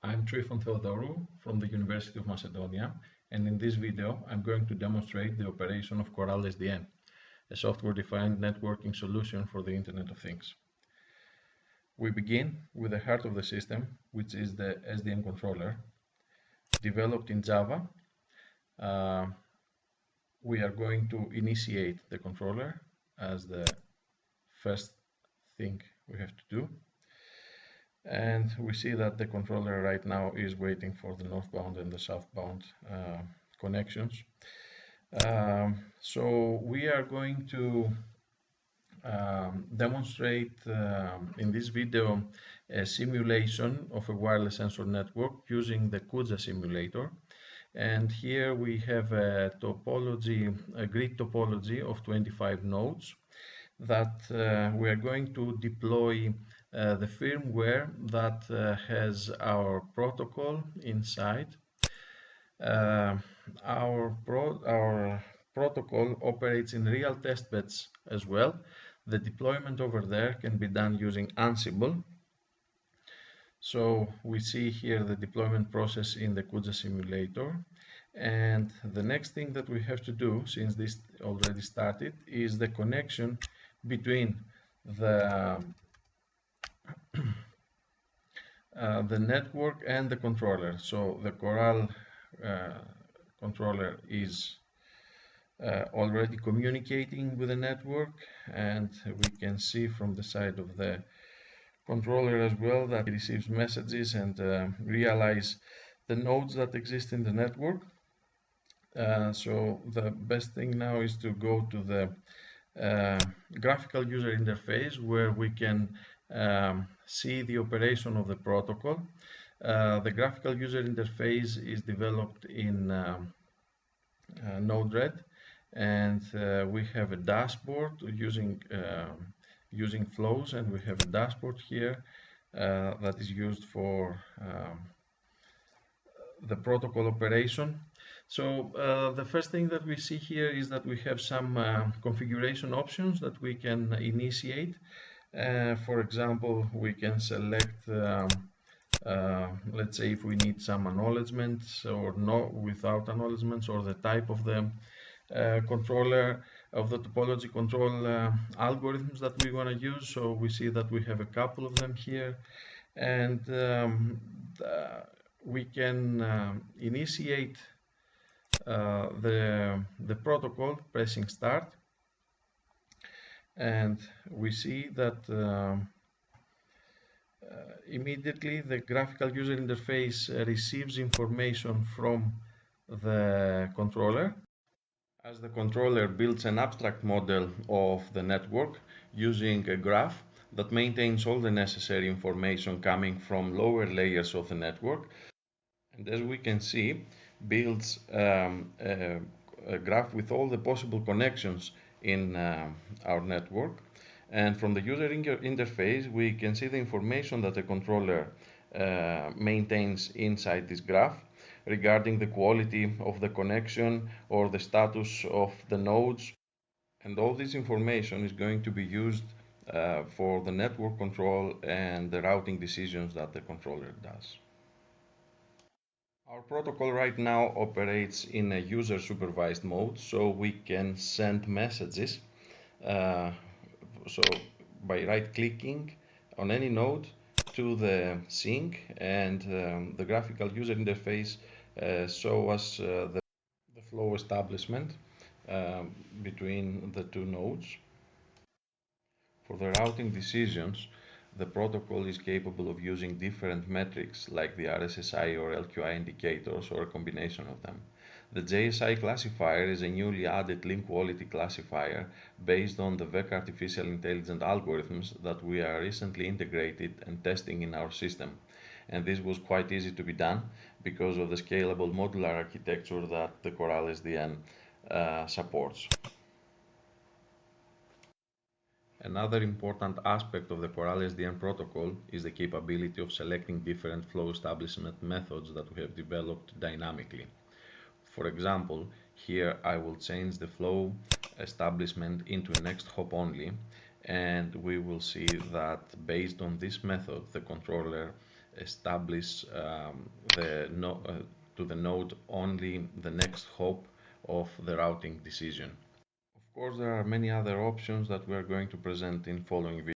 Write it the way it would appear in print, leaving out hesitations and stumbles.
I'm Trifon Theodorou from the University of Macedonia, and in this video I'm going to demonstrate the operation of CORAL-SDN, a software-defined networking solution for the Internet of Things. We begin with the heart of the system, which is the SDN controller. Developed in Java, we are going to initiate the controller as the first thing we have to do. And we see that the controller right now is waiting for the northbound and the southbound connections. So we are going to demonstrate in this video a simulation of a wireless sensor network using the CUJA simulator. And here we have a topology, a grid topology of 25 nodes that we are going to deploy the firmware that has our protocol inside. Our protocol operates in real testbeds as well. The deployment over there can be done using Ansible. So we see here the deployment process in the CUJA simulator. And the next thing that we have to do, since this already started, is the connection between the network and the controller. So the Coral controller is already communicating with the network, and we can see from the side of the controller as well that it receives messages and realize the nodes that exist in the network. So the best thing now is to go to the graphical user interface, where we can see the operation of the protocol. The graphical user interface is developed in Node-RED, and we have a dashboard using flows, and we have a dashboard here that is used for the protocol operation. So the first thing that we see here is that we have some configuration options that we can initiate. For example, we can select, let's say, if we need some acknowledgements or no without acknowledgements, or the type of the controller of the topology control algorithms that we want to use. So we see that we have a couple of them here, and we can initiate the protocol pressing start, and we see that immediately the graphical user interface receives information from the controller, as the controller builds an abstract model of the network using a graph that maintains all the necessary information coming from lower layers of the network, and as we can see, builds a graph with all the possible connections in our network. And from the user interface, we can see the information that the controller maintains inside this graph regarding the quality of the connection or the status of the nodes. And all this information is going to be used for the network control and the routing decisions that the controller does. Our protocol right now operates in a user supervised mode, so we can send messages so by right clicking on any node to the sink, and the graphical user interface shows us the flow establishment between the two nodes. For the routing decisions, the protocol is capable of using different metrics like the RSSI or LQI indicators, or a combination of them. The JSI classifier is a newly added link quality classifier based on the VEC artificial intelligence algorithms that we are recently integrated and testing in our system. And this was quite easy to be done because of the scalable modular architecture that the CORAL-SDN supports. Another important aspect of the CORAL-SDN protocol is the capability of selecting different flow establishment methods that we have developed dynamically. For example, here I will change the flow establishment into a next hop only, and we will see that based on this method the controller establish to the node only the next hop of the routing decision. Of course, there are many other options that we are going to present in following videos.